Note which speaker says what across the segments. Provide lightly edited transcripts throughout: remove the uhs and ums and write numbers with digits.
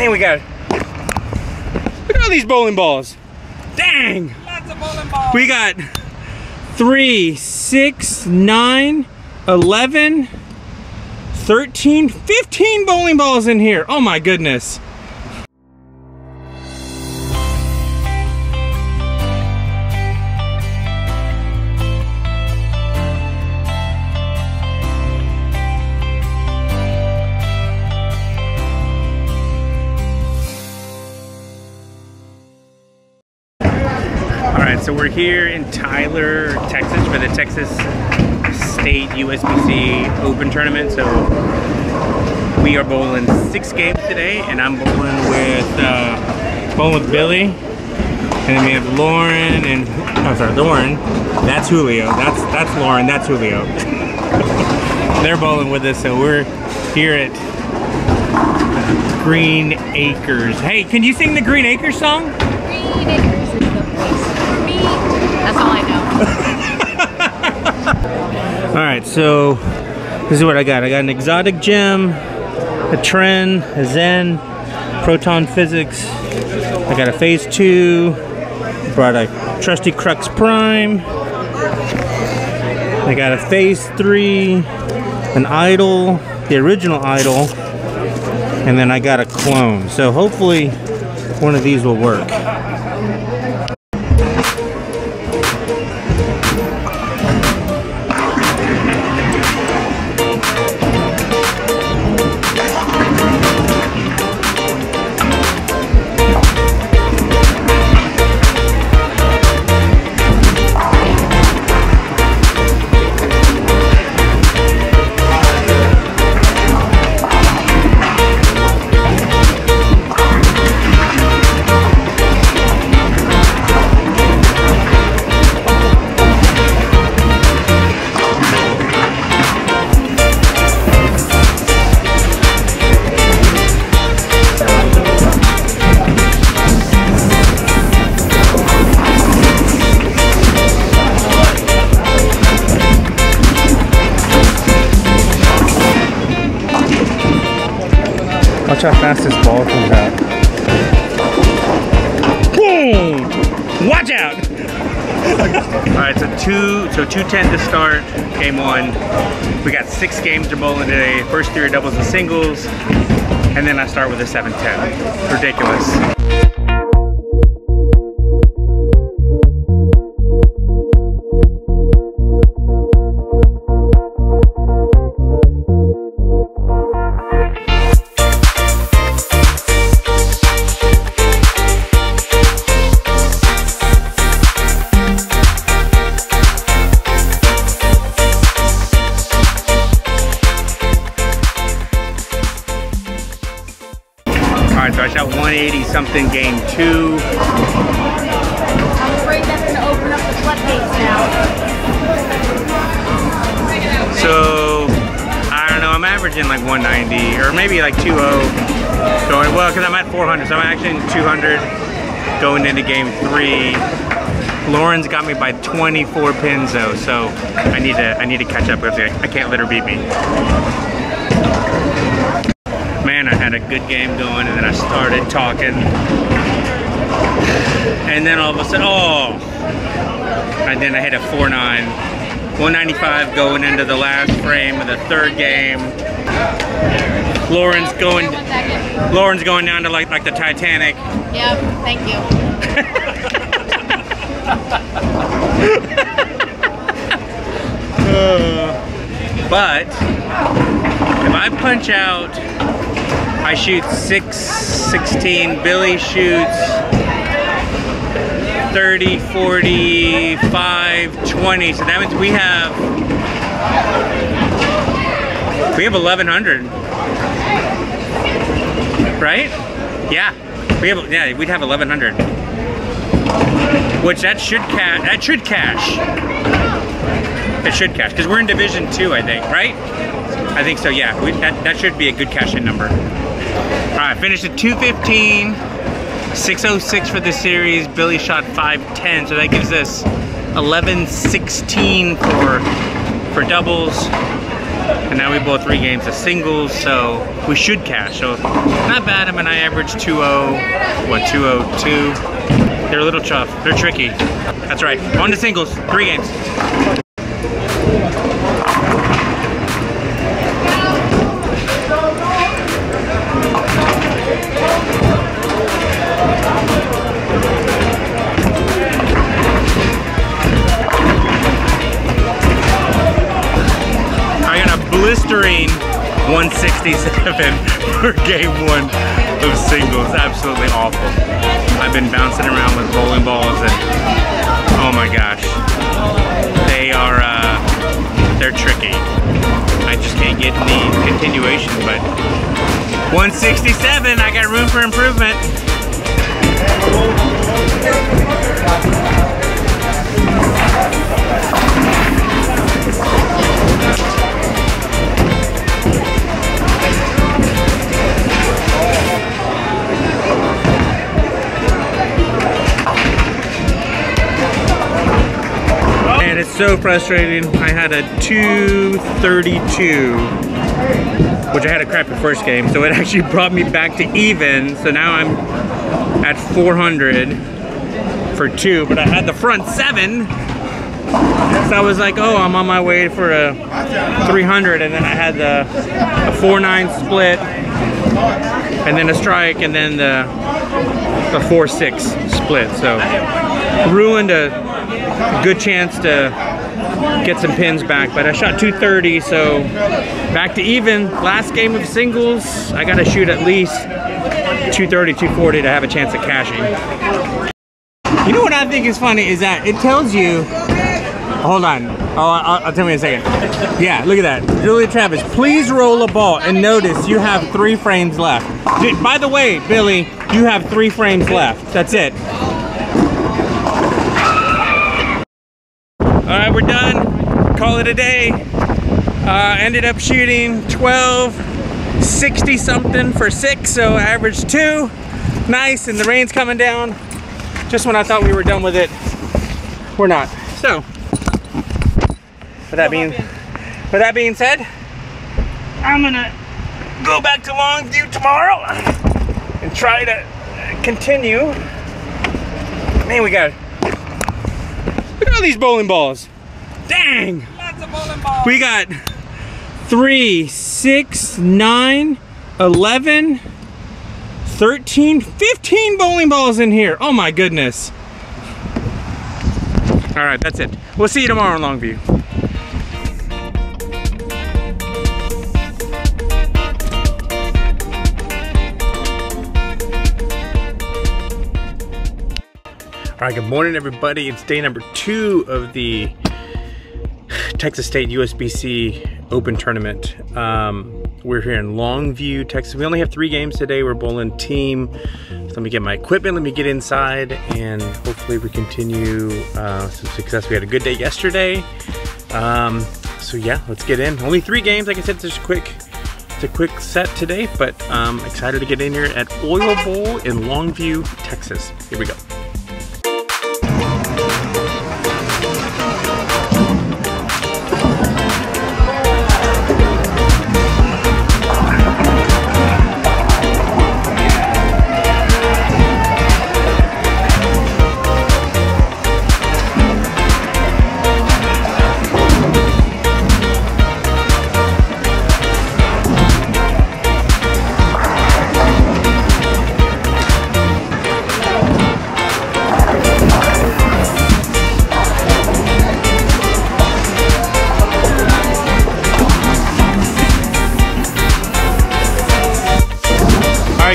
Speaker 1: Man, look at all these bowling balls. Dang.
Speaker 2: Lots of bowling balls.
Speaker 1: We got 3, 6, 9, 11, 13, 15 bowling balls in here. Oh my goodness. So we're here in Tyler, Texas for the Texas State USBC Open Tournament. So we are bowling 6 games today, and I'm bowling with Billy, and then we have Lauren and Lauren. That's Julio. That's Lauren. That's Julio. They're bowling with us, so we're here at Green Acres. Hey, can you sing the Green Acres song?
Speaker 3: Green Acres is the place. That's all I know.
Speaker 1: Alright, so this is what I got. I got an exotic gem, a trend, a zen, proton physics. I got a phase 2, brought a trusty crux prime. I got a phase 3, an idol, the original idol, and then I got a clone. So hopefully one of these will work. Watch how fast this ball comes out. Boom! Watch out! Alright, so 2:10 to start, game 1. We got 6 games to bowling today. First 3 are doubles and singles, and then I start with a 7-10. Ridiculous. Alright, so I shot 180 something game 2.
Speaker 3: I'm afraid that's going to open up the floodgates now.
Speaker 1: So, I don't know, I'm averaging like 190 or maybe like 2-0 going, well, because I'm at 400, so I'm actually in 200 going into game 3. Lauren's got me by 24 pins though, so I need to catch up because I can't let her beat me. Man, I had a good game going, and then I started talking, and then all of a sudden, oh! And then I hit a 4-9, 195 going into the last frame of the 3rd game. Lauren's going down to like the Titanic.
Speaker 3: Yep, thank you.
Speaker 1: But if I punch out, I shoot 6-16, Billy shoots 30, 45, 20, so that means we have 1100, right? Yeah, we'd have 1100, which that should cash. It should cash because we're in Division 2, I think, right? I think so. Yeah, that should be a good cash-in number. All right, finished at 215, 606 for the series. Billy shot 510, so that gives us 1116 for doubles. And now we bowled 3 games of singles, so we should cash. So not bad. I mean, I averaged 2-0, what, 202. They're a little tough. They're tricky. That's right. On to singles. 3 games. Blistering 167 for game 1 of singles. Absolutely awful. I've been bouncing around with bowling balls and oh my gosh, they're tricky. I just can't get any continuation, but 167, I got room for improvement. And it's so frustrating. I had a 232, which I had a crappy first game, so it actually brought me back to even. So now I'm at 400 for 2, but I had the front 7. So I was like, oh, I'm on my way for a 300, and then I had a 4-9 split, and then a strike, and then the 4-6 split. So ruined a good chance to get some pins back, but I shot 230, so back to even. Last game of singles, I gotta shoot at least 230, 240 to have a chance at cashing. You know what I think is funny is that it tells you, hold on, I'll tell you in a second. Yeah, look at that. Julia Travis, please roll a ball, and notice you have 3 frames left. By the way, Billy, you have 3 frames left. That's it. All right, we're done. Call it a day. Ended up shooting 1260 something for 6, so I averaged 2. Nice, and the rain's coming down. Just when I thought we were done with it, we're not. So, with that being said, I'm gonna go back to Longview tomorrow and try to continue. Man, look at all these bowling balls. Dang! Lots of bowling balls. We got 3, 6, 9, 11, 13, 15 bowling balls in here. Oh my goodness. All right, that's it. We'll see you tomorrow in Longview. All right, good morning, everybody. It's day number 2 of the Texas State USBC Open Tournament. We're here in Longview, Texas. We only have 3 games today. We're bowling team. So let me get my equipment, let me get inside, and hopefully we continue some success. We had a good day yesterday. So yeah, let's get in. Only 3 games, like I said, it's a quick set today, but I'm excited to get in here at Oil Bowl in Longview, Texas. Here we go.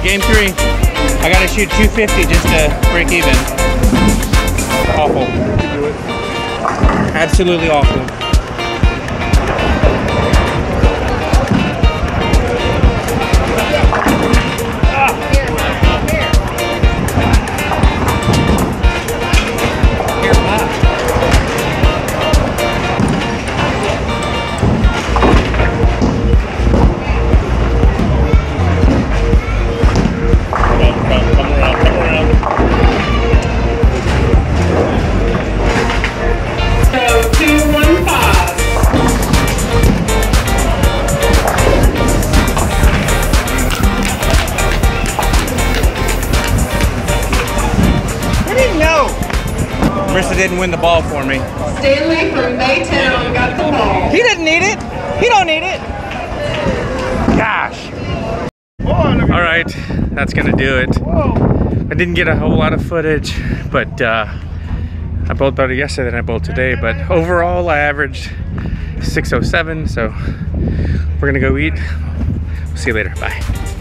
Speaker 1: Game 3, I gotta shoot 250 just to break even. Awful. Absolutely awful.
Speaker 2: So 215.
Speaker 1: Marissa didn't win the ball for me.
Speaker 2: Stanley from Baytown got the ball.
Speaker 1: He didn't need it. He don't need it. Gosh. All right, that's gonna do it. I didn't get a whole lot of footage, but I bowled better yesterday than I bowled today. But overall, I averaged 607. So we're gonna go eat. See you later. Bye.